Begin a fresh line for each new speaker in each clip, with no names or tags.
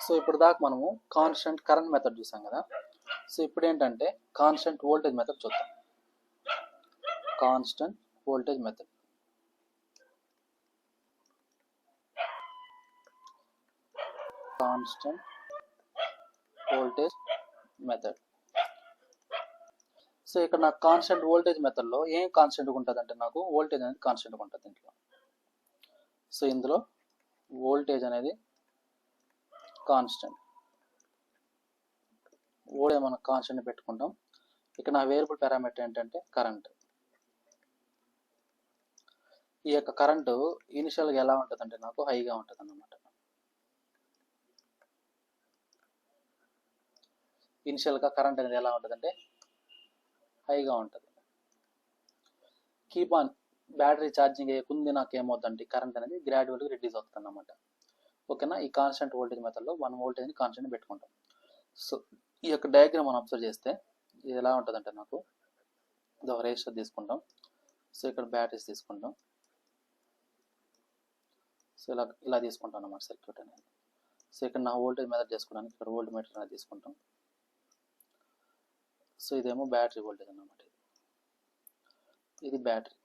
So ఇప్పుడు దాకా మనము కాన్స్టెంట్ కరెంట్ మెథడ్ చూసాం కదా. సో ఇప్పుడు ఏంటంటే కాన్స్టెంట్ వోల్టేజ్ మెథడ్ చూద్దాం. Constant voltage method. Constant voltage method. So ఇక్కడ నాకు కాన్స్టెంట్ వోల్టేజ్ మెథడ్లో ఏం కాన్స్టెంట్గా ఉంటుంది అంటే నాకు వోల్టేజ్ అనేది కాన్స్టెంట్గా ఉంటుంది ఇంట్లో. సో ఇందులో వోల్టేజ్ అనేది కాన్స్టెంట్. వోల్టేజ్ మనం కాన్స్టెంట్ పెట్టుకుంటాం. ఇక్కడ నా వేరియబుల్ పారామీటర్ ఏంటంటే కరెంట్. ఈ యొక్క కరెంటు ఇనిషియల్గా ఎలా ఉంటుందంటే నాకు హైగా ఉంటుంది అన్నమాట. ఇనిషియల్గా కరెంట్ అనేది ఎలా ఉంటుందంటే హైగా ఉంటుంది. కీప్ ఆన్ బ్యాటరీ ఛార్జింగ్ అయ్యేకుంది నాకు ఏమవుతుందంటే కరెంట్ అనేది గ్రాడ్యువల్గా రిడ్యూస్ అవుతుంది అన్నమాట. ఓకేనా. ఈ కాన్స్టెంట్ వోల్టేజ్ మెథడ్లో 1 వోల్టేజ్ని కాన్స్టెంట్ పెట్టుకుంటాం. సో ఈ యొక్క డయాగ్రామ్ మనం అబ్జర్వ్ చేస్తే ఇది ఎలా ఉంటుందంటే నాకు ఇది ఒక రెసిస్టర్ తీసుకుంటాం. సో ఇక్కడ బ్యాటరీస్ తీసుకుంటాం. సో ఇలా తీసుకుంటాం అన్నమాట సర్క్యూట్ అనేది. సో ఇక్కడ నా వోల్టేజ్ మెథడ్ చేసుకోవడానికి ఇక్కడ వోల్ట్ మీటర్ అనేది తీసుకుంటాం. సో ఇదేమో బ్యాటరీ వోల్టేజ్ అన్నమాట. ఇది బ్యాటరీ.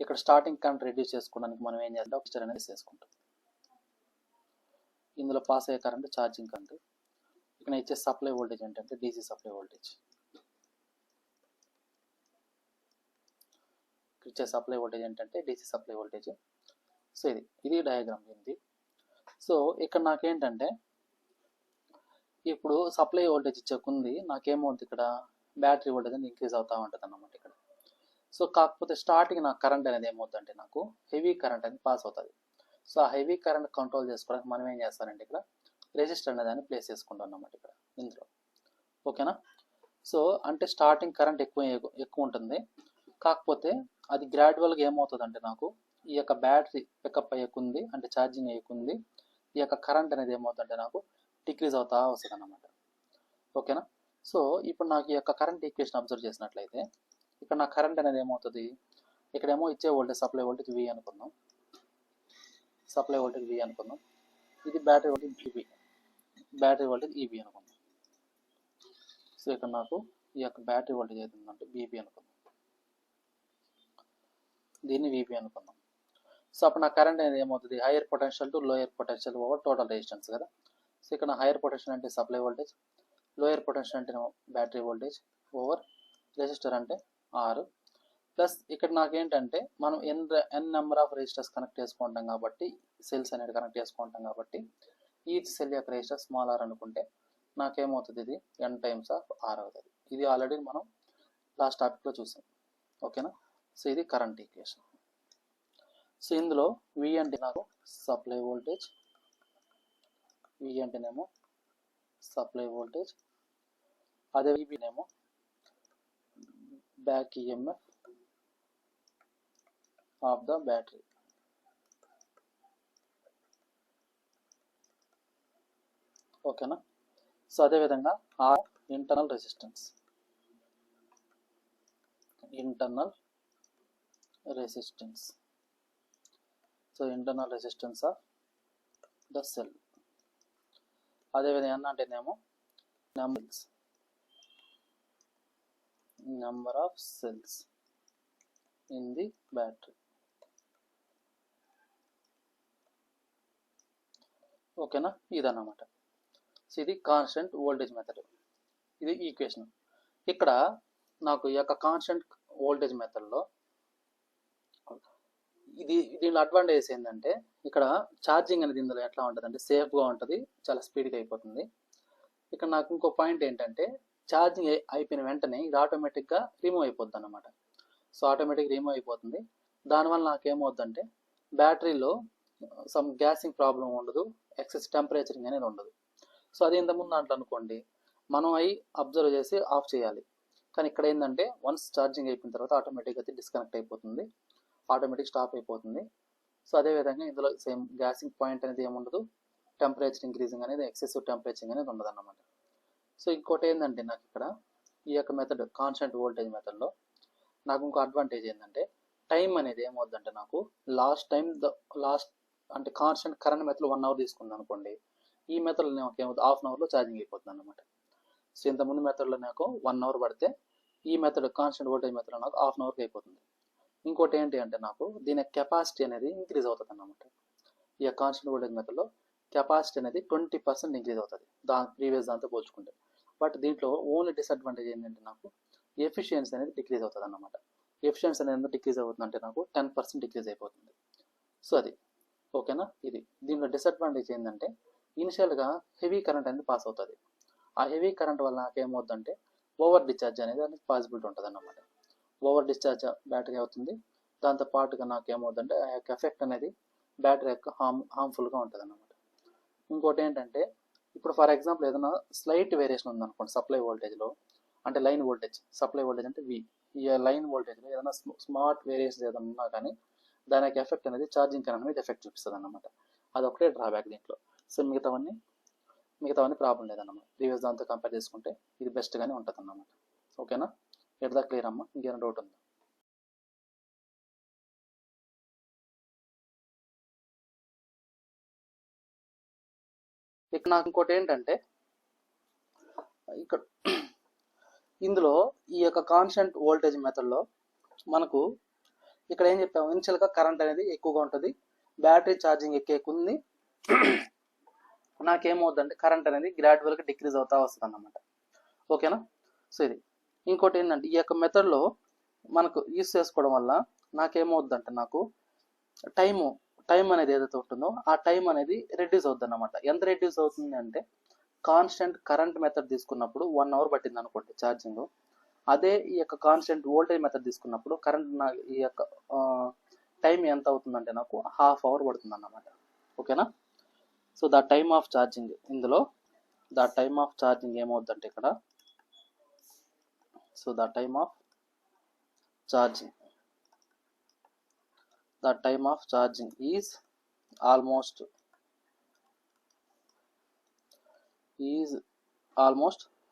ఇక్కడ స్టార్టింగ్ కరెంట్ రెడ్యూస్ చేసుకోవడానికి మనం ఏం చేద్దాం, పిక్చర్ అనేది చేసుకుంటాం. ఇందులో పాస్ అయ్యే కరెంట్ ఛార్జింగ్ కరెంట్. ఇక్కడ ఇచ్చే సప్లై వోల్టేజ్ ఏంటంటే డీసీ సప్లై వోల్టేజ్. ఇచ్చే సప్లై వోల్టేజ్ ఏంటంటే డీసీ సప్లై వోల్టేజ్. సో ఇది డయాగ్రామ్ ఉంది. సో ఇక్కడ నాకేంటంటే ఇప్పుడు సప్లై వోల్టేజ్ ఇచ్చే కొంది నాకేమవుతుంది ఇక్కడ బ్యాటరీ వోల్టేజ్ అనేది ఇంక్రీజ్ అవుతూ ఉంటుంది అన్నమాట ఇక్కడ. సో కాకపోతే స్టార్టింగ్ నాకు కరెంట్ అనేది ఏమవుతుందంటే నాకు హెవీ కరెంట్ అనేది పాస్ అవుతుంది. సో ఆ హెవీ కరెంట్ కంట్రోల్ చేసుకోవడానికి మనం ఏం చేస్తారంటే ఇక్కడ రెసిస్టర్ అనేది ప్లేస్ చేసుకుంటాం అన్నమాట ఇక్కడ ఇందులో. ఓకేనా. సో అంటే స్టార్టింగ్ కరెంట్ ఎక్కువ ఉంటుంది. కాకపోతే అది గ్రాడ్యువల్గా ఏమవుతుంది అంటే నాకు ఈ యొక్క బ్యాటరీ పికప్ అయ్యేకుంది అంటే ఛార్జింగ్ అయ్యేకుంది ఈ యొక్క కరెంట్ అనేది ఏమవుతుందంటే నాకు డిక్రీజ్ అవుతా వస్తుంది అన్నమాట. ఓకేనా. సో ఇప్పుడు నాకు ఈ యొక్క కరెంట్ ఈక్వేషన్ అబ్జర్వ్ చేసినట్లయితే ఇక్కడ నా కరెంట్ అనేది ఏమవుతుంది, ఇక్కడేమో ఇచ్చే వోల్టేజ్ సప్లై వోల్టేజ్ V అనుకుందాం. సప్లై వోల్టేజ్ V అనుకుందాం. ఇది battery voltage EB. Battery voltage EB అనుకుందాం. సో ఇక్కడ నాకు ఈ యొక్క బ్యాటరీ వోల్టేజ్ అవుతుందంటే VB అనుకుందాం. దీన్ని VB అనుకుందాం. సో అప్పుడు నా కరెంట్ అనేది ఏమవుతుంది, hire potential to lower potential over total resistance కదా. సో ఇక్కడ హైయర్ పొటెన్షియల్ అంటే సప్లై వోల్టేజ్, లోయర్ పొటెన్షియల్ అంటే బ్యాటరీ వోల్టేజ్ ఓవర్ రెసిస్టర్ అంటే R. ప్లస్ ఇక్కడ నాకేంటంటే మనం ఎన్ నెంబర్ ఆఫ్ రెసిస్టర్స్ కనెక్ట్ చేసుకుంటాం కాబట్టి సెల్స్ అనేది కనెక్ట్ చేసుకుంటాం కాబట్టి ఈచ్ సెల్ యొక్క రెసిస్టర్ స్మాల్ r అనుకుంటే నాకేమవుతుంది ఇది n టైమ్స్ ఆఫ్ R అవుతుంది. ఇది ఆల్రెడీ మనం లాస్ట్ టాపిక్లో చూసాం. ఓకేనా. సో ఇది కరెంట్ ఈక్వేషన్. సో ఇందులో V అంటే నాకు సప్లై వోల్టేజ్, V అంటేనేమో సప్లై వోల్టేజ్, అదే VB నేమో back EMF of the battery. ఓకేనా. సో అదేవిధంగా R internal resistance. Internal resistance. So internal resistance of the cell. అదేవిధంగా N అంటేనేమో number of cells in the battery. ఓకేనా. ఇదన్నమాట. సో ఇది కాన్స్టెంట్ వోల్టేజ్ మెథడ్. ఇది ఈక్వేషన్. ఇక్కడ నాకు ఈ యొక్క కాన్స్టెంట్ వోల్టేజ్ మెథడ్లో దీనిలో అడ్వాంటేజ్ ఏంటంటే ఇక్కడ ఛార్జింగ్ అనేది ఇందులో ఎట్లా ఉంటుంది అంటే సేఫ్గా ఉంటుంది, చాలా స్పీడ్గా అయిపోతుంది. ఇక్కడ నాకు ఇంకో పాయింట్ ఏంటంటే ఛార్జింగ్ అయిపోయిన వెంటనే ఇది ఆటోమేటిక్గా రిమూవ్ అయిపోద్ది అన్నమాట. సో ఆటోమేటిక్గా రిమూవ్ అయిపోతుంది. దానివల్ల నాకేమవుద్దంటే బ్యాటరీలో సమ్ గ్యాసింగ్ ప్రాబ్లం ఉండదు, ఎక్సెస్ టెంపరేచరింగ్ అనేది ఉండదు. సో అది ఇంతకుముందు దాంట్లో అనుకోండి మనం అవి అబ్జర్వ్ చేసి ఆఫ్ చేయాలి. కానీ ఇక్కడ ఏంటంటే వన్స్ ఛార్జింగ్ అయిపోయిన తర్వాత ఆటోమేటిక్గా అది డిస్కనెక్ట్ అయిపోతుంది, ఆటోమేటిక్ స్టాప్ అయిపోతుంది. సో అదేవిధంగా ఇందులో సేమ్ గ్యాసింగ్ పాయింట్ అనేది ఏముండదు, టెంపరేచర్ ఇంక్రీజింగ్ అనేది ఎక్సెసివ్ టెంపరేచరింగ్ అనేది ఉండదు అన్నమాట. సో ఇంకోటి ఏంటంటే నాకు ఇక్కడ ఈ యొక్క మెథడ్ కాన్స్టెంట్ వోల్టేజ్ మెథడ్లో నాకు ఇంకో అడ్వాంటేజ్ ఏంటంటే టైం అనేది ఏమవుద్దంటే నాకు లాస్ట్ అంటే కాన్స్టెంట్ కరెంట్ మెథడ్ 1 అవర్ తీసుకుంది అనుకోండి, ఈ మెథడ్లో నాకు ఏమవుతుంది, హాఫ్ అన్ అవర్లో ఛార్జింగ్ అయిపోతుంది అనమాట. సో ఇంతకుముందు మెథడ్లో నాకు 1 అవర్ పడితే ఈ మెథడ్ కాన్స్టెంట్ వోల్టేజ్ మెథడ్లో నాకు హాఫ్ అన్ అవర్కి అయిపోతుంది. ఇంకోటి ఏంటి అంటే నాకు దీని కెపాసిటీ అనేది ఇంక్రీజ్ అవుతుంది అన్నమాట. ఈ కాన్స్టెంట్ వోల్టేజ్ మెథడ్లో కెపాసిటీ అనేది 20% ఇంక్రీజ్ అవుతుంది ప్రీవియస్ దాంతో పోల్చుకుంటే. బట్ దీంట్లో ఓన్లీ డిసడ్వాంటేజ్ ఏంటంటే నాకు ఎఫిషియన్సీ అనేది డిక్రీజ్ అవుతుంది అన్నమాట. ఎఫిషియన్సీ అనేది ఎంత డిక్రీజ్ అవుతుందంటే నాకు 10% డిక్రీజ్ అయిపోతుంది. సో అది ఓకేనా. ఇది దీంట్లో డిసడ్వాంటేజ్ ఏంటంటే ఇనిషియల్గా హెవీ కరెంట్ అనేది పాస్ అవుతుంది. ఆ హెవీ కరెంట్ వల్ల నాకు ఏమవుతుందంటే ఓవర్ డిశ్చార్జ్ అనేది పాసిబిలిటీ ఉంటుంది అన్నమాట. ఓవర్ డిశ్చార్జ్ బ్యాటరీ అవుతుంది. దాంతో పాటుగా నాకు ఏమవుతుందంటే ఆ యొక్క ఎఫెక్ట్ అనేది బ్యాటరీ యొక్క హార్మ్ఫుల్గా ఉంటుంది అన్నమాట. ఇంకోటి ఏంటంటే ఇప్పుడు ఫర్ ఎగ్జాంపుల్ ఏదైనా స్లైట్ వేరియేషన్ ఉందనుకోండి సప్లై వోల్టేజ్లో, అంటే లైన్ వోల్టేజ్, సప్లై వోల్టేజ్ అంటే వి, ఈ లైన్ వోల్టేజ్లో ఏదైనా స్మార్ట్ వేరియేషన్ ఏదైనా ఉన్నా కానీ దాని యొక్క ఎఫెక్ట్ అనేది ఛార్జింగ్ కరెంట్ మీద ఎఫెక్ట్ చూపిస్తుంది అన్నమాట. అదొకటే డ్రాబ్యాక్ దీంట్లో. సో మిగతావన్నీ ప్రాబ్లం లేదన్నమాట. ప్రీవియస్ దాంతో కంపేర్ చేసుకుంటే ఇది బెస్ట్గానే ఉంటుంది అన్నమాట. ఓకేనా, ఎట్లా క్లియర్ అమ్మా? ఇంకేమైనా డౌట్ ఉందా? ఇక్కడ నాకు ఇంకోటి ఏంటంటే ఇక్కడ ఇందులో ఈ యొక్క కాన్స్టెంట్ వోల్టేజ్ మెథడ్లో మనకు ఇక్కడ ఏం చెప్పాము, ఇనిషియల్గా కరెంట్ అనేది ఎక్కువగా ఉంటుంది, బ్యాటరీ ఛార్జింగ్ ఎక్కువ నాకేమవుతుందంటే కరెంట్ అనేది గ్రాడ్యువల్గా డిక్రీజ్ అవుతా వస్తుంది అన్నమాట. ఓకేనా. సో ఇది ఇంకోటి ఏంటంటే ఈ యొక్క మెథడ్లో మనకు యూస్ చేసుకోవడం వల్ల నాకేమవుతుందంటే నాకు టైం అనేది ఏదైతే ఉంటుందో ఆ టైం అనేది రెడ్యూస్ అవుతుంది అన్నమాట. ఎంత రెడ్యూస్ అవుతుంది అంటే కాన్స్టెంట్ కరెంట్ మెథడ్ తీసుకున్నప్పుడు 1 అవర్ పట్టింది అనుకోండి ఛార్జింగ్, అదే ఈ యొక్క కాన్స్టెంట్ వోల్టేజ్ మెథడ్ తీసుకున్నప్పుడు కరెంట్ ఈ యొక్క టైం ఎంత అవుతుందంటే నాకు హాఫ్ అవర్ పడుతుంది అన్నమాట. ఓకేనా. So the time of charging, ఇందులో ద టైమ్ ఆఫ్ ఛార్జింగ్ ఏమవుతుందంటే ఇక్కడ, so the time of charging is almost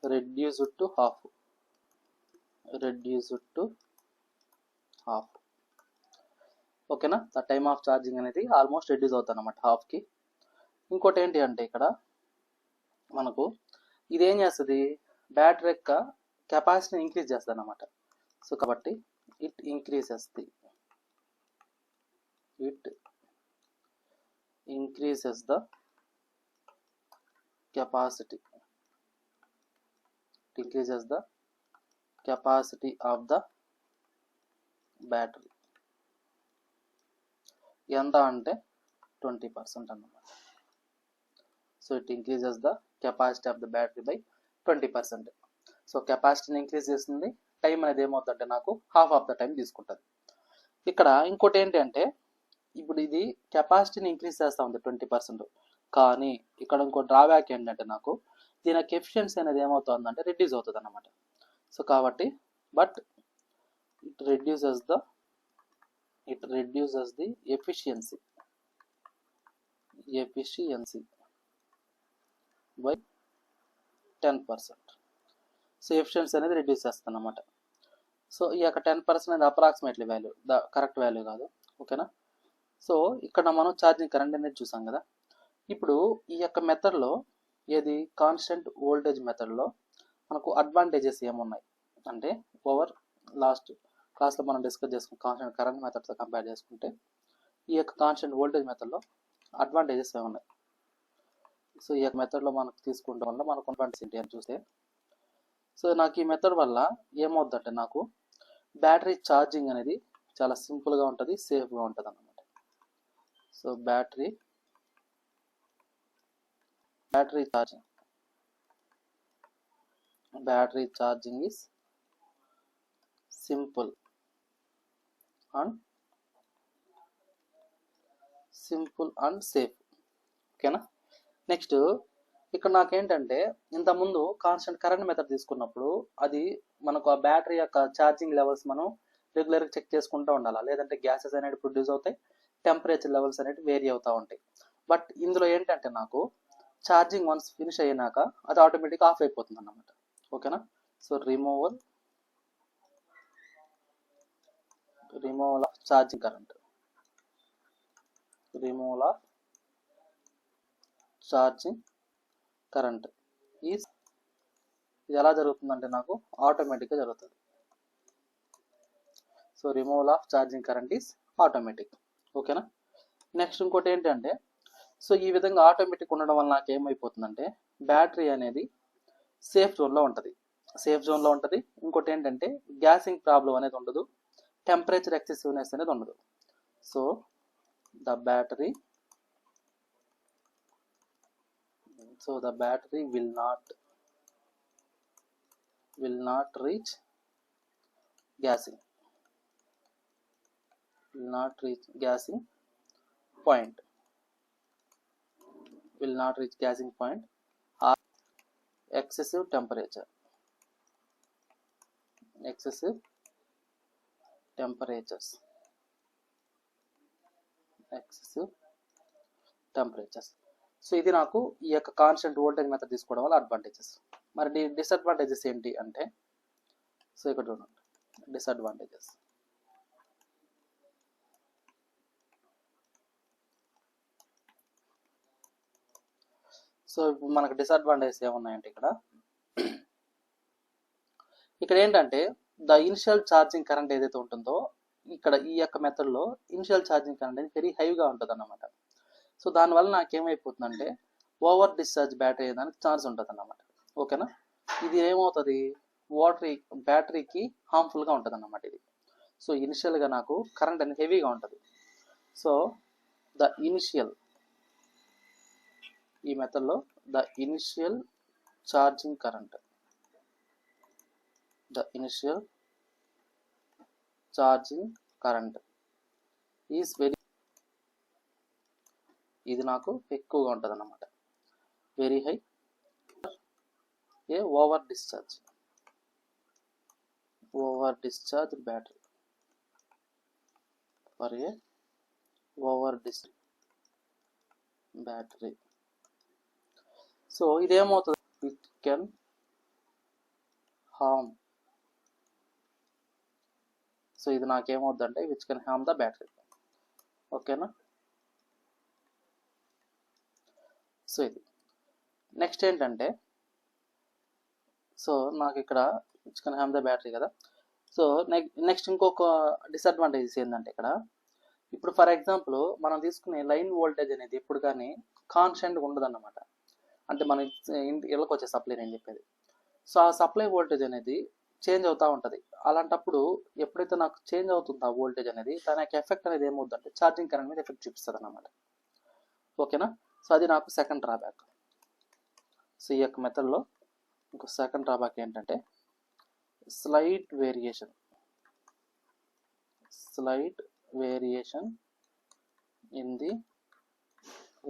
reduced to half. ఓకేనా. ద టైమ్ ఆఫ్ ఛార్జింగ్ అనేది ఆల్మోస్ట్ రెడ్యూస్ అవుతుంది అన్నమాట హాఫ్కి. ఇంకోటి ఏంటి అంటే ఇక్కడ మనకు ఇదేం చేస్తుంది, బ్యాటరీ యొక్క కెపాసిటీని ఇంక్రీజ్ చేస్తుంది అన్నమాట. సో కాబట్టి it increases the capacity. It increases the capacity of the battery. ఎంత అంటే 20% అన్నమాట. So it increases the capacity of the battery by 20%. So కెపాసిటీని ఇంక్రీజ్ చేస్తుంది, టైం అనేది ఏమవుతుందంటే నాకు హాఫ్ ఆఫ్ ద టైం తీసుకుంటుంది. ఇక్కడ ఇంకోటి ఏంటి అంటే ఇప్పుడు ఇది కెపాసిటీని ఇంక్రీజ్ చేస్తూ ఉంది 20%, కానీ ఇక్కడ ఇంకో డ్రాబ్యాక్ ఏంటంటే నాకు దీని యొక్క ఎఫిషియన్సీ అనేది ఏమవుతుందంటే రెడ్యూస్ అవుతుంది అన్నమాట. సో కాబట్టి but it reduces the efficiency by 10%. So efficiency అనేది రెడ్యూస్ చేస్తుంది అన్నమాట. సో ఈ యొక్క 10% అనేది approximately value, the correct value కాదు. ఓకేనా. సో ఇక్కడ మనం ఛార్జింగ్ కరెంట్ అనేది చూసాం కదా. ఇప్పుడు ఈ యొక్క మెథడ్లో ఏది కాన్స్టెంట్ వోల్టేజ్ మెథడ్లో మనకు అడ్వాంటేజెస్ ఏమున్నాయి అంటే ఓవర్ లాస్ట్ క్లాస్లో మనం డిస్కస్ చేసుకున్న కాన్స్టెంట్ కరెంట్ మెథడ్తో కంపేర్ చేసుకుంటే ఈ యొక్క కాన్స్టెంట్ వోల్టేజ్ మెథడ్లో అడ్వాంటేజెస్ ఏమున్నాయి. సో ఈ యొక్క మెథడ్లో మనకు తీసుకుంటాం వల్ల మనకు అడ్వాంటేజ్ ఏంటి అని చూస్తే, సో నాకు ఈ మెథడ్ వల్ల ఏమవుతుందంటే నాకు బ్యాటరీ ఛార్జింగ్ అనేది చాలా సింపుల్గా ఉంటుంది, సేఫ్గా ఉంటుంది అన్నమాట. So battery charging is simple and safe. ఓకేనా. నెక్స్ట్ ఇక్కడ నాకేంటంటే ఇంతకుముందు కాన్స్టెంట్ కరెంట్ మెథడ్ తీసుకున్నప్పుడు అది మనకు ఆ బ్యాటరీ యొక్క ఛార్జింగ్ లెవెల్స్ మనం రెగ్యులర్గా చెక్ చేసుకుంటూ ఉండాలి, లేదంటే గ్యాసెస్ అనేవి ప్రొడ్యూస్ అవుతాయి, టెంపరేచర్ లెవెల్స్ అనేవి వేరీ అవుతూ ఉంటాయి. బట్ ఇందులో ఏంటంటే నాకు ఛార్జింగ్ వన్స్ ఫినిష్ అయినాక అది ఆటోమేటిక్గా ఆఫ్ అయిపోతుంది అన్నమాట. ఓకేనా. So removal of charging current, charging current is, ఇది ఎలా జరుగుతుందంటే నాకు ఆటోమేటిక్గా జరుగుతుంది. So removal of charging current is automatic. ఓకేనా. నెక్స్ట్ ఇంకోటి ఏంటంటే, సో ఈ విధంగా ఆటోమేటిక్ ఉండడం వల్ల నాకు ఏమైపోతుందంటే బ్యాటరీ అనేది సేఫ్ జోన్లో ఉంటుంది. ఇంకోటి ఏంటంటే గ్యాసింగ్ ప్రాబ్లం అనేది ఉండదు, టెంపరేచర్ ఎక్సెసివ్నెస్ అనేది ఉండదు. So the battery will not reach gassing point or excessive temperatures. So ఇది నాకు ఈ యొక్క కాన్స్టెంట్ వోల్టేజ్ మెథడ్ తీసుకోవడం వల్ల అడ్వాంటేజెస్. మరి డిసడ్వాంటేజెస్ ఏంటి అంటే, సో ఇక్కడ చూడండి డిసడ్వాంటేజెస్. సో ఇప్పుడు మనకు డిసడ్వాంటేజెస్ ఏమున్నాయంటే ఇక్కడ ఏంటంటే ద ఇనిషియల్ ఛార్జింగ్ కరెంట్ ఏదైతే ఉంటుందో ఇక్కడ ఈ యొక్క మెథడ్లో ఇనిషియల్ ఛార్జింగ్ కరెంట్ అనేది వెరీ హైగా ఉంటుంది అన్నమాట. సో దానివల్ల నాకేమైపోతుందంటే ఓవర్ డిశ్చార్జ్ బ్యాటరీ అయ్యేదానికి ఛాన్స్ ఉంటుంది అన్నమాట. ఓకేనా. ఇది ఏమవుతుంది, బ్యాటరీకి హార్మ్ఫుల్గా ఉంటుంది అన్నమాట ఇది. సో ఇనిషియల్గా నాకు కరెంట్ అనేది హెవీగా ఉంటుంది. సో ద ఇనిషియల్, ఈ మెథడ్లో the initial charging current is very, ఇది నాకు ఎక్కువగా ఉంటుంది అన్నమాట, very high. A over discharge battery for a over discharge battery. So ఇదేమవుతుంది, ఇట్ కెన్ హార్మ్. సో ఇది నాకేమవుతుందంటే which can harm the battery. ఓకేనా. సో ఇది నెక్స్ట్ ఏంటంటే, సో నాకు ఇక్కడ which can harm the battery కదా. సో నెక్స్ట్ ఇంకొక డిసడ్వాంటేజెస్ ఏంటంటే ఇక్కడ, ఇప్పుడు ఫర్ ఎగ్జాంపుల్ మనం తీసుకునే లైన్ వోల్టేజ్ అనేది ఎప్పుడు కానీ కాన్స్టెంట్గా ఉండదన్నమాట. అంటే మన ఇళ్ళకి వచ్చే సప్లై నేను చెప్పేది. సో ఆ సప్లై వోల్టేజ్ అనేది చేంజ్ అవుతూ ఉంటుంది. అలాంటప్పుడు ఎప్పుడైతే నాకు చేంజ్ అవుతుందో ఆ వోల్టేజ్ అనేది దాని యొక్క ఎఫెక్ట్ అనేది ఏమవుతుందంటే ఛార్జింగ్ కరెంట్ మీద ఎఫెక్ట్ చూపిస్తుంది అన్నమాట. ఓకేనా. సో అది నాకు సెకండ్ డ్రాబ్యాక్. సో ఈ యొక్క మెథడ్లో ఇంకో సెకండ్ డ్రాబ్యాక్ ఏంటంటే slight variation in the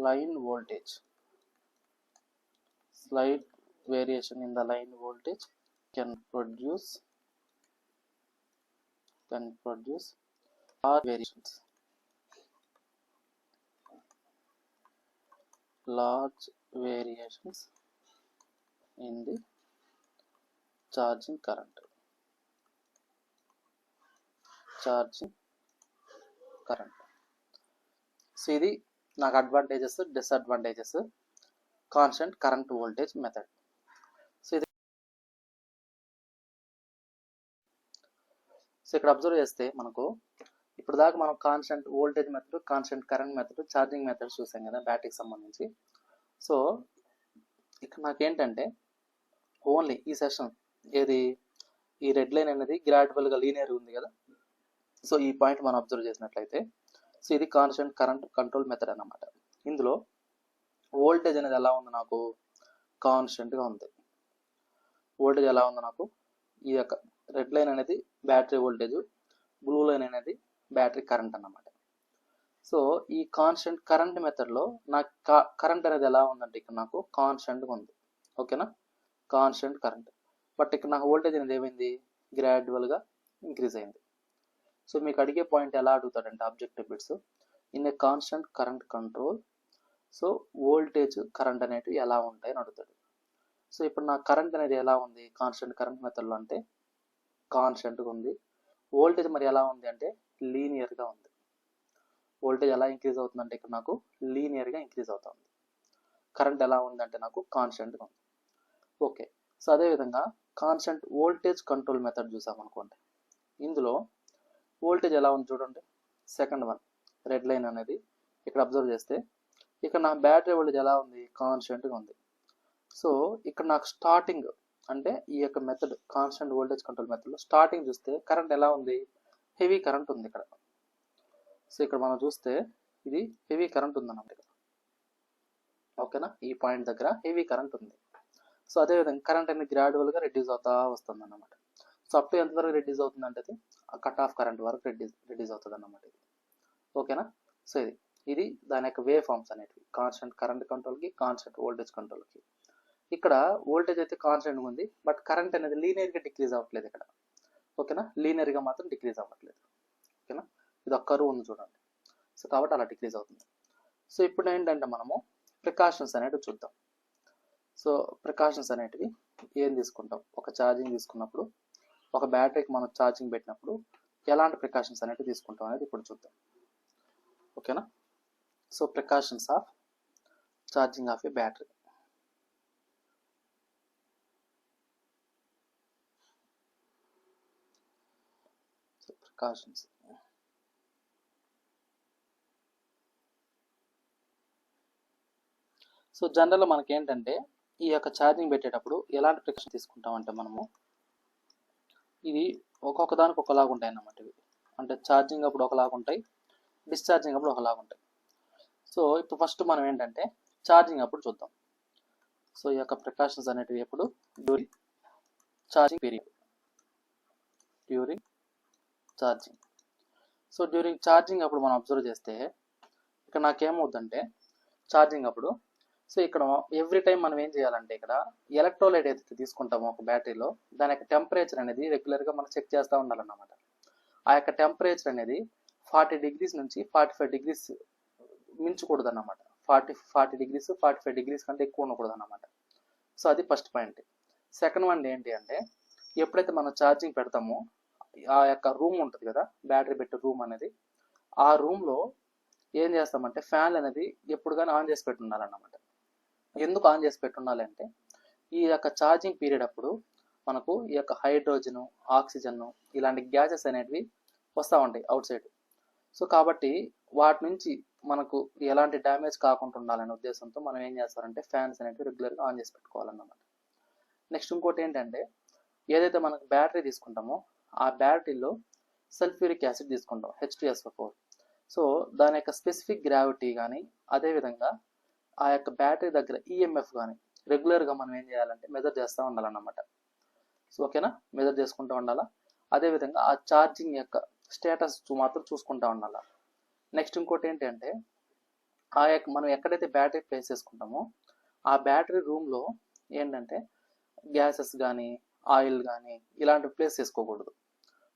line voltage. Slight variation in the line voltage can produce large variations in the charging current. So ఇది నాకు advantages, disadvantages constant current voltage method. So ఇక్కడ observe చేస్తే మనకు ఇప్పుడు దాకా మనం constant voltage method, constant current method, charging method చూసాం కదా బ్యాటరీకి సంబంధించి. సో ఇక్కడ నాకేంటంటే ఓన్లీ ఈ సెషన్ ఏది, ఈ రెడ్ లైన్ అనేది గ్రాడ్యువల్గా లీనియర్ ఉంది కదా. సో ఈ పాయింట్ మనం అబ్జర్వ్ చేసినట్లయితే, సో ఇది కాన్స్టెంట్ కరెంట్ కంట్రోల్ మెథడ్ అన్నమాట. ఇందులో వోల్టేజ్ అనేది ఎలా ఉంది, నాకు కాన్స్టెంట్గా ఉంది. వోల్టేజ్ ఎలా ఉంది నాకు, ఈ యొక్క రెడ్ లైన్ అనేది బ్యాటరీ వోల్టేజ్, బ్లూ లైన్ అనేది బ్యాటరీ కరెంట్ అన్నమాట. సో ఈ కాన్స్టెంట్ కరెంట్ మెథడ్లో నాకు కరెంట్ అనేది ఎలా ఉందంటే ఇక్కడ నాకు కాన్స్టెంట్గా ఉంది. ఓకేనా. Constant current. బట్ ఇక్కడ నాకు వోల్టేజ్ అనేది ఏమైంది, గ్రాడ్యువల్గా ఇంక్రీజ్ అయింది. సో మీకు అడిగే పాయింట్ ఎలా అడుగుతాడంటే objective bits in a constant current control, so voltage current అనేవి ఎలా ఉంటాయి అని అడుగుతాడు. సో ఇప్పుడు నా కరెంట్ అనేది ఎలా ఉంది కాన్స్టెంట్ కరెంట్ మెథడ్లో అంటే కాన్స్టెంట్గా ఉంది. వోల్టేజ్ మరి ఎలా ఉంది అంటే లీనియర్గా ఉంది. వోల్టేజ్ ఎలా ఇంక్రీజ్ అవుతుందంటే ఇక్కడ నాకు లీనియర్గా ఇంక్రీజ్ అవుతుంది. కరెంట్ ఎలా ఉందంటే నాకు కాన్స్టెంట్గా ఉంది. ఓకే, సో అదేవిధంగా కాన్స్టెంట్ వోల్టేజ్ కంట్రోల్ మెథడ్ చూసామనుకోండి. ఇందులో వోల్టేజ్ ఎలా ఉంది చూడండి. సెకండ్ వన్ రెడ్ లైన్ అనేది ఇక్కడ అబ్జర్వ్ చేస్తే ఇక్కడ నా బ్యాటరీ వోల్టేజ్ ఎలా ఉంది, కాన్స్టెంట్గా ఉంది. సో ఇక్కడ నాకు స్టార్టింగ్ అంటే ఈ యొక్క మెథడ్ కాన్స్టెంట్ వోల్టేజ్ కంట్రోల్ మెథడ్లో స్టార్టింగ్ చూస్తే కరెంట్ ఎలా ఉంది, హెవీ కరెంట్ ఉంది ఇక్కడ. సో ఇక్కడ మనం చూస్తే ఇది హెవీ కరెంట్ ఉందన్నమాట ఇక్కడ. ఓకేనా, ఈ పాయింట్ దగ్గర హెవీ కరెంట్ ఉంది. సో అదేవిధంగా కరెంట్ అనేది గ్రాడ్యువల్గా రెడ్యూస్ అవుతా వస్తుంది అన్నమాట. సో అప్ టు ఎంతవరకు రెడ్యూస్ అవుతుంది అంటే అది కట్ ఆఫ్ కరెంట్ వరకు రెడ్యూస్ అవుతుంది అన్నమాట ఇది. ఓకేనా, సో ఇది దాని యొక్క వే ఫార్మ్స్ అనేటివి కాన్స్టెంట్ కరెంట్ కంట్రోల్కి, కాన్స్టెంట్ వోల్టేజ్ కంట్రోల్కి. ఇక్కడ వోల్టేజ్ అయితే కాన్స్టెంట్గా ఉంది, బట్ కరెంట్ అనేది లీనియర్గా డిక్రీజ్ అవ్వట్లేదు ఇక్కడ. ఓకేనా, లీనియర్గా మాత్రం డిక్రీజ్ అవ్వట్లేదు. ఓకేనా, ఇది ఒక కర్వ్ ఉంది చూడండి. సో కాబట్టి అలా డిక్రీజ్ అవుతుంది. సో ఇప్పుడు ఏంటంటే మనము ప్రికాషన్స్ అనేటివి చూద్దాం. సో ప్రికాషన్స్ అనేటివి ఏం తీసుకుంటాం, ఒక ఛార్జింగ్ తీసుకున్నప్పుడు, ఒక బ్యాటరీకి మనం ఛార్జింగ్ పెట్టినప్పుడు ఎలాంటి ప్రికాషన్స్ అనేటివి తీసుకుంటాం అనేది ఇప్పుడు చూద్దాం. ఓకేనా, so precautions of charging of A battery. So precautions, so జనరల్గా మనకి ఏంటంటే ఈ యొక్క ఛార్జింగ్ పెట్టేటప్పుడు ఎలాంటి ప్రికాషన్ తీసుకుంటాం అంటే మనము ఇది ఒక్కొక్క దానికి ఒకలాగా ఉంటాయి అన్నమాట. ఇవి అంటే ఛార్జింగ్ అప్పుడు ఒకలాగా ఉంటాయి, డిశ్చార్జింగ్ అప్పుడు ఒకలాగా ఉంటాయి. సో ఇప్పుడు ఫస్ట్ మనం ఏంటంటే ఛార్జింగ్ అప్పుడు చూద్దాం. సో ఈ యొక్క ప్రికాషన్స్ అనేటివి ఎప్పుడు during charging period, during charging. So during charging అప్పుడు మనం అబ్జర్వ్ చేస్తే ఇక్కడ నాకేమవుతుందంటే ఛార్జింగ్ అప్పుడు, సో ఇక్కడ ఎవ్రీ టైం మనం ఏం చేయాలంటే ఇక్కడ ఎలక్ట్రోలైట్ ఏదైతే తీసుకుంటామో ఒక బ్యాటరీలో దాని యొక్క టెంపరేచర్ అనేది రెగ్యులర్గా మనం చెక్ చేస్తూ ఉండాలన్నమాట. ఆ యొక్క టెంపరేచర్ అనేది 40 degrees నుంచి 45 degrees మించకూడదు అన్నమాట. 40 degrees 45 degrees కంటే ఎక్కువ ఉండకూడదు అన్నమాట. సో అది ఫస్ట్ పాయింట్. సెకండ్ వన్ ఏంటి అంటే ఎప్పుడైతే మనం ఛార్జింగ్ పెడతామో ఆ యొక్క రూమ్ ఉంటుంది కదా, బ్యాటరీ పెట్టే రూమ్ అనేది, ఆ రూమ్లో ఏం చేస్తామంటే ఫ్యాన్ అనేది ఎప్పుడు కానీ ఆన్ చేసి పెట్టి ఉండాలన్నమాట. ఎందుకు ఆన్ చేసి పెట్టి ఉండాలి అంటే ఈ యొక్క ఛార్జింగ్ పీరియడ్ అప్పుడు మనకు ఈ యొక్క హైడ్రోజను, ఆక్సిజన్ ఇలాంటి గ్యాసెస్ అనేటివి వస్తూ ఉంటాయి అవుట్ సైడ్. సో కాబట్టి వాటి నుంచి మనకు ఎలాంటి డ్యామేజ్ కాకుండా ఉండాలనే ఉద్దేశంతో మనం ఏం చేస్తారంటే ఫ్యాన్స్ అనేవి రెగ్యులర్గా ఆన్ చేసి పెట్టుకోవాలన్నమాట. నెక్స్ట్ ఇంకోటి ఏంటంటే ఏదైతే మనకు బ్యాటరీ తీసుకుంటామో ఆ బ్యాటరీలో సల్ఫ్యూరిక్ యాసిడ్ తీసుకుంటాం, H2SO4. సో దాని యొక్క స్పెసిఫిక్ గ్రావిటీ కానీ అదేవిధంగా ఆ యొక్క బ్యాటరీ దగ్గర ఈఎంఎఫ్ కానీ రెగ్యులర్గా మనం ఏం చేయాలంటే మెజర్ చేస్తూ ఉండాలన్నమాట. సో ఓకేనా, మెజర్ చేసుకుంటూ ఉండాలా. అదేవిధంగా ఆ ఛార్జింగ్ యొక్క స్టేటస్ మాత్రం చూసుకుంటూ ఉండాలి. నెక్స్ట్ ఇంకోటి ఏంటంటే ఆ యొక్క మనం ఎక్కడైతే బ్యాటరీ ప్లేస్ చేసుకుంటామో ఆ బ్యాటరీ రూమ్లో ఏంటంటే గ్యాసెస్ కానీ ఆయిల్ కానీ ఇలాంటివి ప్లేస్ చేసుకోకూడదు.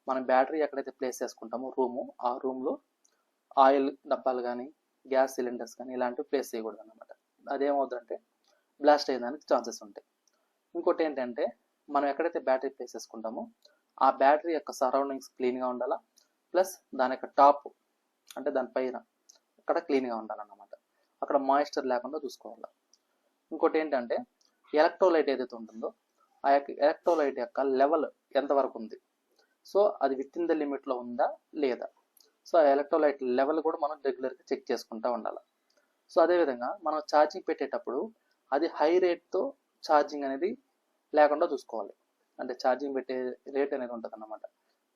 మనం బ్యాటరీ ఎక్కడైతే ప్లేస్ చేసుకుంటామో ఆ రూమ్లో ఆయిల్ డబ్బాలు కానీ గ్యాస్ సిలిండర్స్ కానీ ఇలాంటివి ప్లేస్ చేయకూడదు అనమాట. అదేమవుతుందంటే బ్లాస్ట్ అయ్యేదానికి ఛాన్సెస్ ఉంటాయి. ఇంకోటి ఏంటంటే మనం ఎక్కడైతే బ్యాటరీ ప్లేస్ చేసుకుంటామో ఆ బ్యాటరీ యొక్క సరౌండింగ్స్ క్లీన్గా ఉండాలా, ప్లస్ దాని యొక్క టాప్ అంటే దానిపైన అక్కడ క్లీన్గా ఉండాలన్నమాట. అక్కడ మాయిశ్చర్ లేకుండా చూసుకోవాలి. ఇంకోటి ఏంటంటే ఎలక్ట్రోలైట్ ఏదైతే ఉంటుందో ఆ యొక్క ఎలక్ట్రోలైట్ యొక్క లెవెల్ ఎంతవరకు ఉంది, సో అది విత్ ఇన్ ద లిమిట్లో ఉందా లేదా, సో ఆ ఎలక్ట్రోలైట్ లెవెల్ కూడా మనం రెగ్యులర్గా చెక్ చేసుకుంటూ ఉండాలి. సో అదేవిధంగా మనం ఛార్జింగ్ పెట్టేటప్పుడు అది హై రేట్తో ఛార్జింగ్ అనేది లేకుండా చూసుకోవాలి. అంటే ఛార్జింగ్ పెట్టే రేట్ అనేది ఉంటుంది అన్నమాట,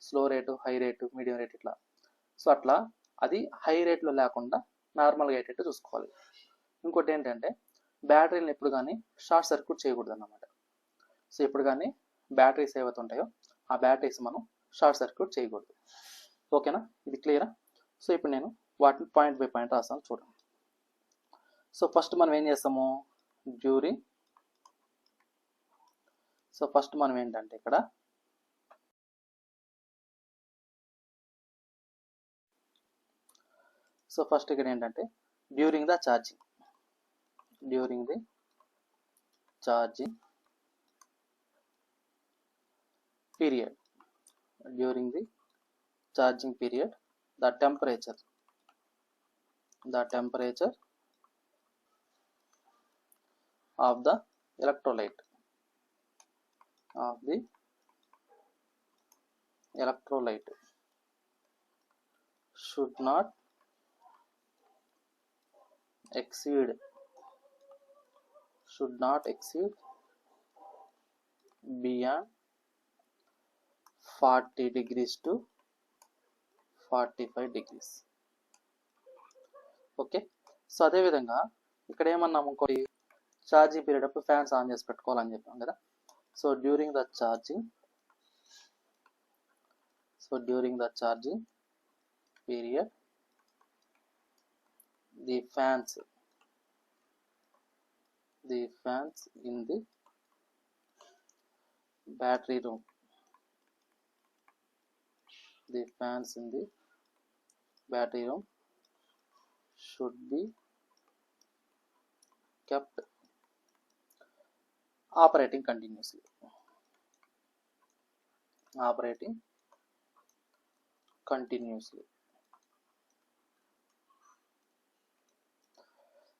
slow rate, high rate, medium rate ఇట్లా. సో అట్లా అది హై రేట్లో లేకుండా నార్మల్గా అయ్యేటట్టు చూసుకోవాలి. ఇంకోటి ఏంటంటే బ్యాటరీని ఎప్పుడు కానీ షార్ట్ సర్క్యూట్ చేయకూడదు అన్నమాట. సో ఎప్పుడు కానీ బ్యాటరీస్ ఏవైతే ఉంటాయో ఆ బ్యాటరీస్ మనం షార్ట్ సర్క్యూట్ చేయకూడదు. ఓకేనా, ఇది క్లియరా? సో ఇప్పుడు నేను వాటిని పాయింట్ బై పాయింట్ రాస్తాను చూడండి. సో ఫస్ట్ మనం ఏం చేస్తాము డ్యూరింగ్, సో ఫస్ట్ మనం ఏంటంటే ఇక్కడ సో ఫస్ట్ ఇక్కడ ఏంటంటే during the charging period, during the charging period the temperature of the electrolyte should not exceed beyond 40 degrees to 45 degrees. Okay. So అదేవిధంగా ఇక్కడ ఏమన్నాము, ఇంకోటి ఛార్జింగ్ పీరియడ్ అప్పుడు ఫ్యాన్స్ ఆన్ చేసి పెట్టుకోవాలని చెప్పాం కదా. So during the charging period the fans in the battery room should be kept operating continuously.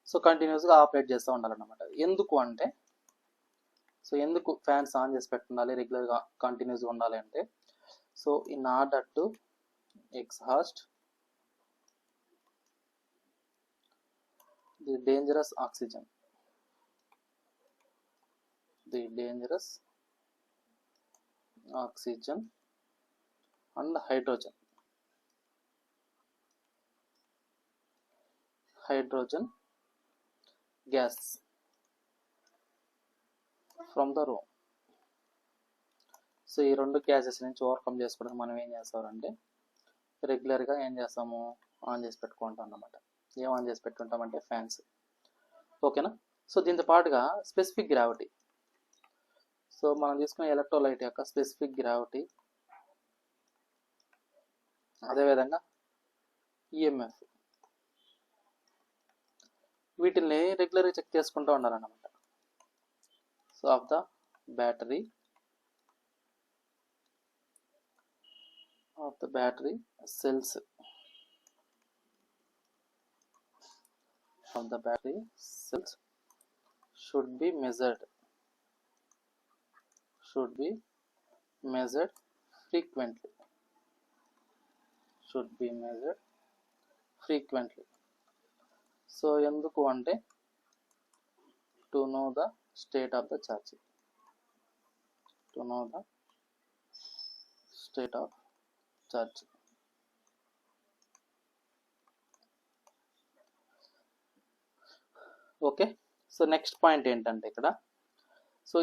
So కంటిన్యూస్గా operate చేస్తూ ఉండాలన్నమాట. ఎందుకు అంటే, సో ఎందుకు ఫ్యాన్స్ ఆన్ చేసి పెట్టుండాలి, రెగ్యులర్గా కంటిన్యూస్గా ఉండాలి అంటే, so in order to exhaust the dangerous oxygen and hydrogen gas from the room. So ఈ రెండు గ్యాసెస్ నుంచి ఓవర్కమ్ చేసుకోవడానికి మనం ఏం చేస్తామంటే, రెగ్యులర్గా ఏం చేస్తాము, ఆన్ చేసి పెట్టుకుంటాం అన్నమాట. ఏం ఆన్ చేసి పెట్టుకుంటామంటే ఫ్యాన్స్. ఓకేనా. సో దీంతో పాటుగా స్పెసిఫిక్ గ్రావిటీ, సో మనం తీసుకునే ఎలక్ట్రోలైట్ యొక్క స్పెసిఫిక్ గ్రావిటీ, అదేవిధంగా ఈఎంఎఫ్, వీటిని రెగ్యులర్గా చెక్ చేసుకుంటూ ఉండాలన్నమాట. So of the battery cells should be measured frequently. So ఎందుకు అంటే, to know the state of the charging, okay. So next point ఏంటంటే ఇక్కడ, సో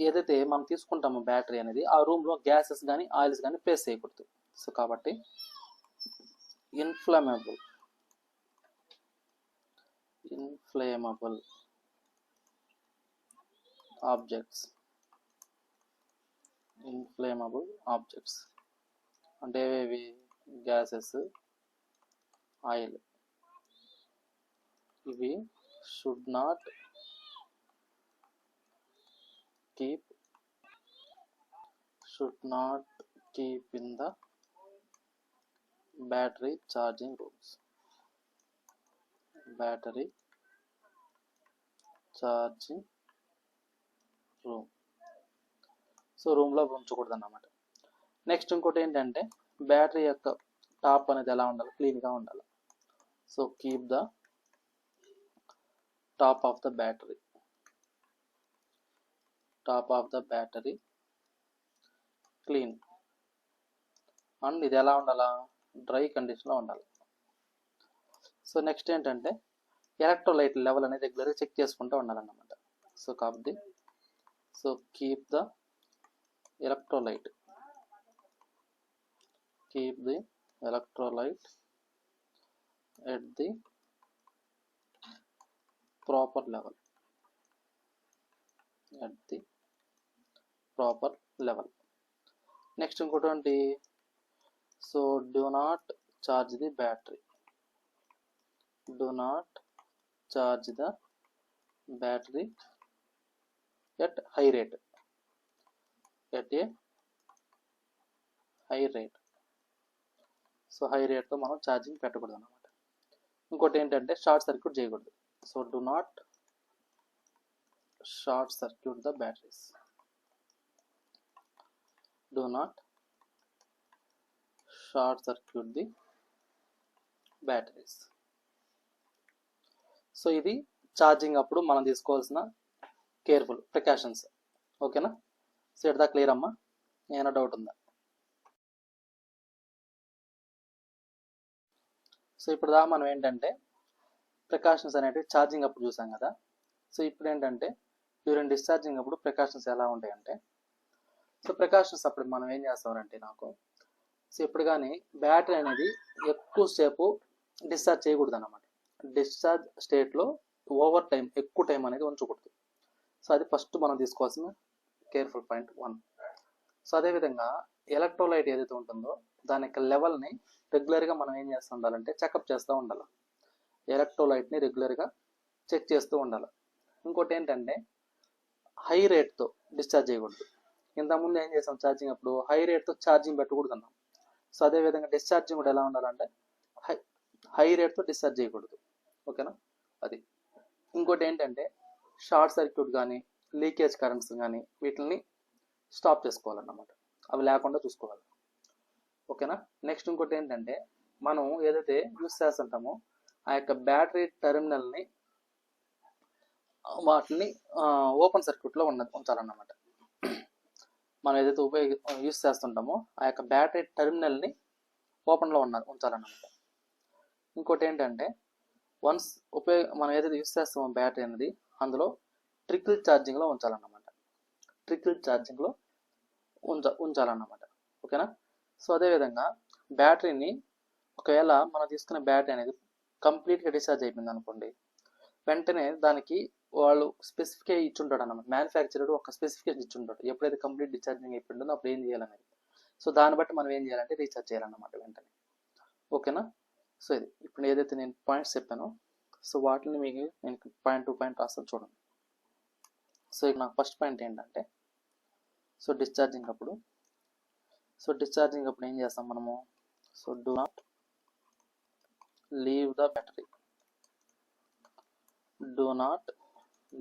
ఏదైతే మనం తీసుకుంటామో బ్యాటరీ అనేది, ఆ రూమ్లో గ్యాసెస్ కానీ ఆయిల్స్ కానీ ప్లేస్ చేయకూడదు. సో కాబట్టి ఇన్ఫ్లమేబుల్ ఆబ్జెక్ట్స్ అంటే ఏవేవి, గ్యాసెస్, ఆయిల్, ఇవి should not keep in the battery charging rooms. So రూమ్లో ఉంచకూడదు అన్నమాట. నెక్స్ట్ ఇంకోటి ఏంటంటే, బ్యాటరీ యొక్క టాప్ అనేది ఎలా ఉండాలి, క్లీన్గా ఉండాలి. So keep the top of the battery clean. And ఇది ఎలా ఉండాలా, డ్రై కండిషన్లో ఉండాలి. సో నెక్స్ట్ ఏంటంటే, ఎలక్ట్రోలైట్ లెవెల్ అనేది రెగ్యులర్గా చెక్ చేసుకుంటూ ఉండాలన్నమాట. సో కాబట్టి so keep the electrolyte at the proper level. Next ఇంకోటి, so do not charge the battery at high rate. So high రేట్తో మనం ఛార్జింగ్ పెట్టకూడదు అనమాట. ఇంకోటి ఏంటంటే, షార్ట్ సర్క్యూట్ చేయకూడదు. So do not short circuit the batteries. Do not short circuit the batteries. So ఇది charging అప్పుడు మనం తీసుకోవాల్సిన కేర్ఫుల్ ప్రికాషన్స్. ఓకేనా? సో ఇట్లా క్లియర్ అమ్మా? ఏమైనా డౌట్ ఉందా? సో ఇప్పుడు దాకా మనం ఏంటంటే ప్రికాషన్స్ అనేటివి ఛార్జింగ్ అప్పుడు చూసాం కదా. సో ఇప్పుడు ఏంటంటే డ్యూరింగ్ డిశ్చార్జింగ్ అప్పుడు ప్రికాషన్స్ ఎలా ఉంటాయంటే, సో ప్రికాషన్స్ అప్పుడు మనం ఏం చేస్తామంటే సో ఇప్పుడు కానీ బ్యాటరీ అనేది ఎక్కువసేపు డిశ్చార్జ్ చేయకూడదు అన్నమాట. డిశ్చార్జ్ స్టేట్లో ఓవర్ టైం ఎక్కువ టైం అనేది ఉంచకూడదు. సో అది ఫస్ట్ మనం తీసుకోవాల్సిన కేర్ఫుల్ పాయింట్ 1. సో అదేవిధంగా ఎలక్ట్రోలైట్ ఏదైతే ఉంటుందో దాని యొక్క లెవెల్ని రెగ్యులర్గా మనం ఏం చేస్తూ ఉండాలంటే చెకప్ చేస్తూ ఉండాలి. ఎలక్ట్రోలైట్ని రెగ్యులర్గా చెక్ చేస్తూ ఉండాలి. ఇంకోటి ఏంటంటే హై రేట్తో డిశ్చార్జ్ చేయకూడదు. ఇంతకుముందు ఏం చేస్తాం ఛార్జింగ్ అప్పుడు హై రేట్తో ఛార్జింగ్ పెట్టకూడదు అన్నాం. సో అదేవిధంగా డిశ్చార్జింగ్ కూడా ఎలా ఉండాలంటే హై రేట్తో డిశ్చార్జ్ చేయకూడదు. ఓకేనా? అది. ఇంకోటి ఏంటంటే షార్ట్ సర్క్యూట్ కానీ లీకేజ్ కరెంట్స్ కానీ వీటిని స్టాప్ చేసుకోవాలన్నమాట. అవి లేకుండా చూసుకోవాలి. ఓకేనా? నెక్స్ట్ ఇంకోటి ఏంటంటే మనం ఏదైతే యూస్ చేస్తుంటామో ఆ యొక్క బ్యాటరీ టెర్మినల్ని వాటిని ఓపెన్ సర్క్యూట్లో ఉంచాలన్నమాట. మనం ఏదైతే యూస్ చేస్తుంటామో ఆ యొక్క బ్యాటరీ టెర్మినల్ని ఓపెన్లో ఉంచాలన్నమాట. ఇంకోటి ఏంటంటే వన్స్ మనం ఏదైతే యూస్ చేస్తామో బ్యాటరీ అనేది అందులో ట్రికిల్ ఛార్జింగ్లో ఉంచాలన్నమాట. ట్రికిల్ ఛార్జింగ్లో ఉంచాలన్నమాట. ఓకేనా? సో అదేవిధంగా బ్యాటరీని ఒకవేళ మనం తీసుకునే బ్యాటరీ అనేది కంప్లీట్గా డిశ్చార్జ్ అయిపోయింది అనుకోండి, వెంటనే దానికి వాళ్ళు స్పెసిఫికే ఇచ్చుంటాడు అన్నమాట. మ్యానుఫ్యాక్చరర్ ఒక స్పెసిఫికేషన్ ఇచ్చుంటాడు ఎప్పుడైతే కంప్లీట్ డిశ్చార్జింగ్ అయిపోయిందో అప్పుడు ఏం చేయాలనేది. సో దాన్ని బట్టి మనం ఏం చేయాలంటే రీఛార్జ్ చేయాలన్నమాట వెంటనే. ఓకేనా? సో ఇది ఇప్పుడు ఏదైతే నేను పాయింట్స్ చెప్పానో సో వాటిని మీకు నేను పాయింట్ టు పాయింట్ రాస్తాను చూడండి. సో ఇక నాకు ఫస్ట్ పాయింట్ ఏంటంటే సో డిశ్చార్జింగ్ అప్పుడు ఏం చేస్తాం మనము? So do not leave the battery. Do not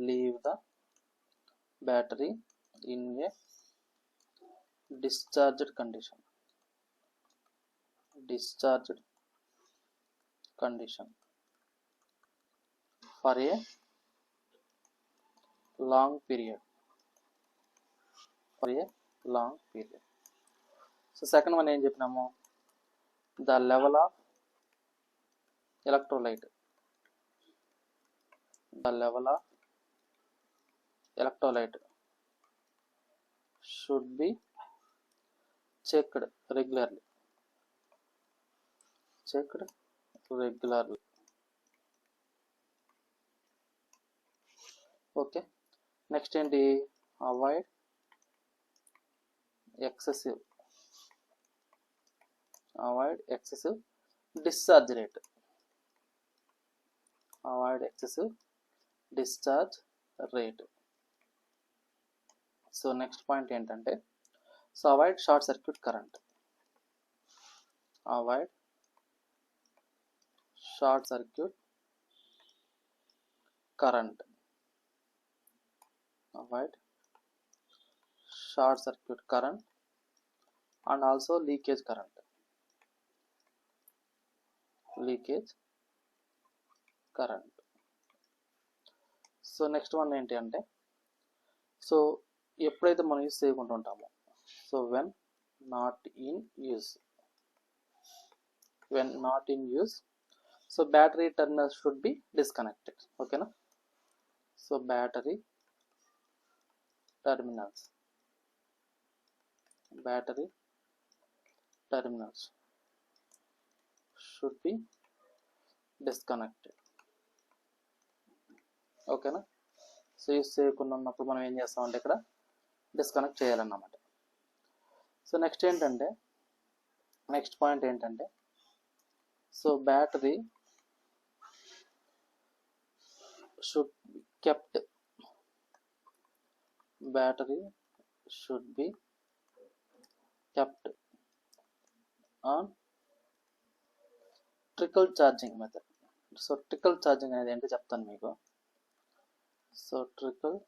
leave the battery in a discharged condition. For a long period. So second one ఏం చెప్పినాము? The level of electrolyte. Should be checked regularly. Okay. Next ఏంటి? Avoid excessive discharge rate. So next point ఏంటంటే so avoid short circuit current. Avoid short circuit current and also leakage current. So next one ఏంటి అంటే so ఎప్పుడైతే మనం use చేయకుండా ఉంటామో so when not in use so battery terminals should be disconnected. ఓకేనా? So battery terminals should be disconnected. ఓకేనా? So use చేయకుండా ఉన్నప్పుడు మనం ఏం చేస్తామంటే ఇక్కడ డిస్కనెక్ట్ చేయాలన్నమాట. సో నెక్స్ట్ పాయింట్ ఏంటంటే so battery should be kept on trickle charging method. So trickle charging అనేది ఏంటో చెప్తాను మీకు. So trickle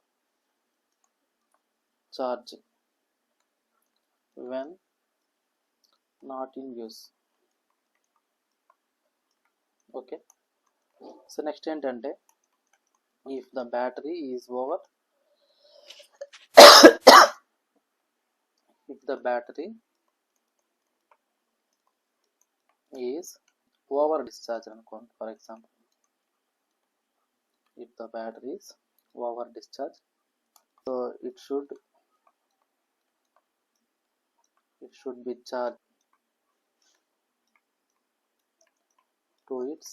charging when not in use. Okay, so next ఏంటంటే if the battery is over if the battery is over discharge అనుకోండి, for example if the battery is over discharge, so it should be charged to its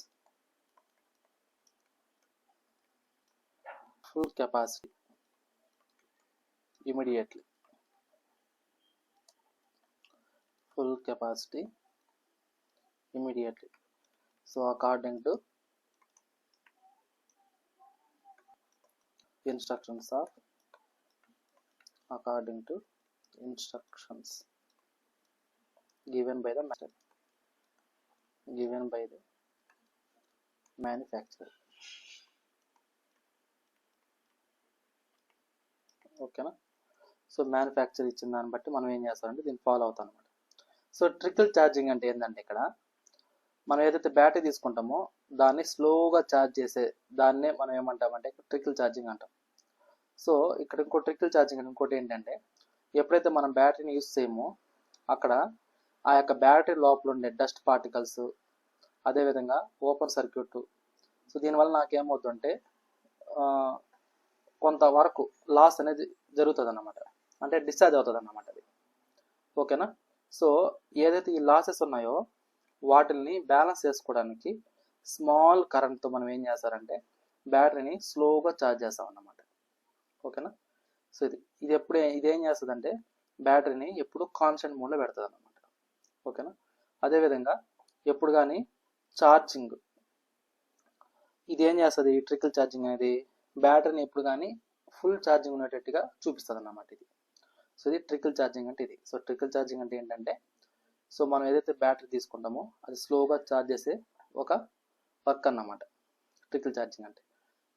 full capacity immediately. Full capacity immediately. So according to instructions given by the manufacturer. ఓకేనా? So manufacture ఇచ్చిన దాన్ని బట్టి మనం ఏం చేస్తామంటే దీన్ని follow అవుతాం అనమాట. సో ట్రికిల్ ఛార్జింగ్ అంటే ఏంటంటే ఇక్కడ మనం ఏదైతే బ్యాటరీ తీసుకుంటామో దాన్ని స్లోగా ఛార్జ్ చేసే దాన్నే మనం ఏమంటామంటే ట్రికిల్ ఛార్జింగ్ అంటాం. సో ఇక్కడ ఇంకో ట్రికిల్ ఛార్జింగ్ ఇంకోటి ఏంటంటే ఎప్పుడైతే మనం బ్యాటరీని యూస్ చేయమో అక్కడ ఆ యొక్క బ్యాటరీ లోపల ఉండే డస్ట్ పార్టికల్స్, అదేవిధంగా ఓపెన్ సర్క్యూట్, సో దీనివల్ల నాకేమవుతుందంటే కొంతవరకు లాస్ అనేది జరుగుతుంది అన్నమాట, అంటే డిశ్చార్జ్ అవుతుంది అన్నమాట అది. ఓకేనా? సో ఏదైతే ఈ లాసెస్ ఉన్నాయో వాటిని బ్యాలెన్స్ చేసుకోవడానికి స్మాల్ కరెంట్తో మనం ఏం చేస్తారంటే బ్యాటరీని స్లోగా ఛార్జ్ చేస్తాం అన్నమాట. ఓకేనా? సో ఇదేం చేస్తుందంటే బ్యాటరీని ఎప్పుడు కాన్స్టెంట్ మోడ్లో పెడుతుంది అన్నమాట. ఓకేనా? అదేవిధంగా ఎప్పుడు కానీ ఛార్జింగ్ ఇదేం చేస్తుంది, ఈ ట్రికిల్ ఛార్జింగ్ అనేది బ్యాటరీని ఎప్పుడు కానీ ఫుల్ ఛార్జింగ్ ఉండేటట్టుగా చూపిస్తుంది అన్నమాట ఇది. సో ఇది ట్రికిల్ ఛార్జింగ్ అంటే ఇది. సో ట్రికిల్ ఛార్జింగ్ అంటే ఏంటంటే సో మనం ఏదైతే బ్యాటరీ తీసుకుంటామో అది స్లోగా ఛార్జ్ చేసే ఒక వర్క్ అన్నమాట ట్రికిల్ ఛార్జింగ్ అంటే.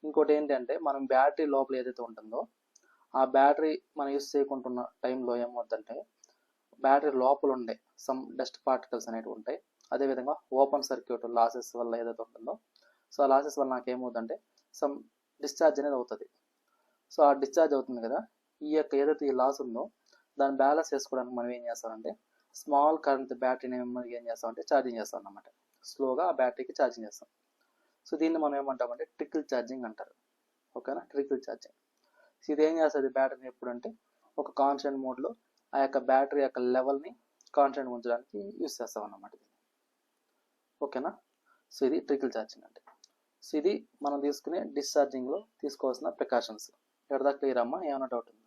ఇంకోటి ఏంటంటే మనం బ్యాటరీ లోపల ఏదైతే ఉంటుందో ఆ బ్యాటరీ మనం యూస్ చేయకుంటున్న టైంలో ఏమవుతుందంటే బ్యాటరీ లోపల ఉండే సమ్ డస్ట్ పార్టికల్స్ అనేవి ఉంటాయి. అదేవిధంగా ఓపెన్ సర్క్యూట్ లాసెస్ వల్ల ఏదైతే ఉంటుందో సో ఆ లాసెస్ వల్ల నాకు ఏమవుతుందంటే సమ్ డిశ్చార్జ్ అనేది అవుతుంది. సో ఆ డిశ్చార్జ్ అవుతుంది కదా, ఈ యొక్క ఏదైతే ఈ లాస్ ఉందో దాన్ని బ్యాలెన్స్ చేసుకోవడానికి మనం ఏం చేస్తామంటే స్మాల్ కరెంట్ బ్యాటరీని ఏం చేస్తామంటే ఛార్జింగ్ చేస్తాం అన్నమాట. స్లోగా ఆ బ్యాటరీకి ఛార్జింగ్ చేస్తాం. సో దీన్ని మనం ఏమంటామంటే ట్రికిల్ ఛార్జింగ్ అంటారు. ఓకేనా? Trickle charging. సో ఇది ఏం చేస్తుంది బ్యాటరీని ఎప్పుడంటే ఒక కాన్స్టెంట్ మోడ్లో ఆ యొక్క బ్యాటరీ యొక్క లెవెల్ని కాన్స్టెంట్ ఉంచడానికి యూస్ చేస్తాం అన్నమాట. ఓకేనా? సో ఇది ట్రికిల్ ఛార్జింగ్ అంటే. సో ఇది మనం తీసుకునే డిశ్చార్జింగ్లో తీసుకోవాల్సిన ప్రికాషన్స్. ఎక్కడ క్లియర్ అమ్మా? ఏమైనా డౌట్ ఉంది?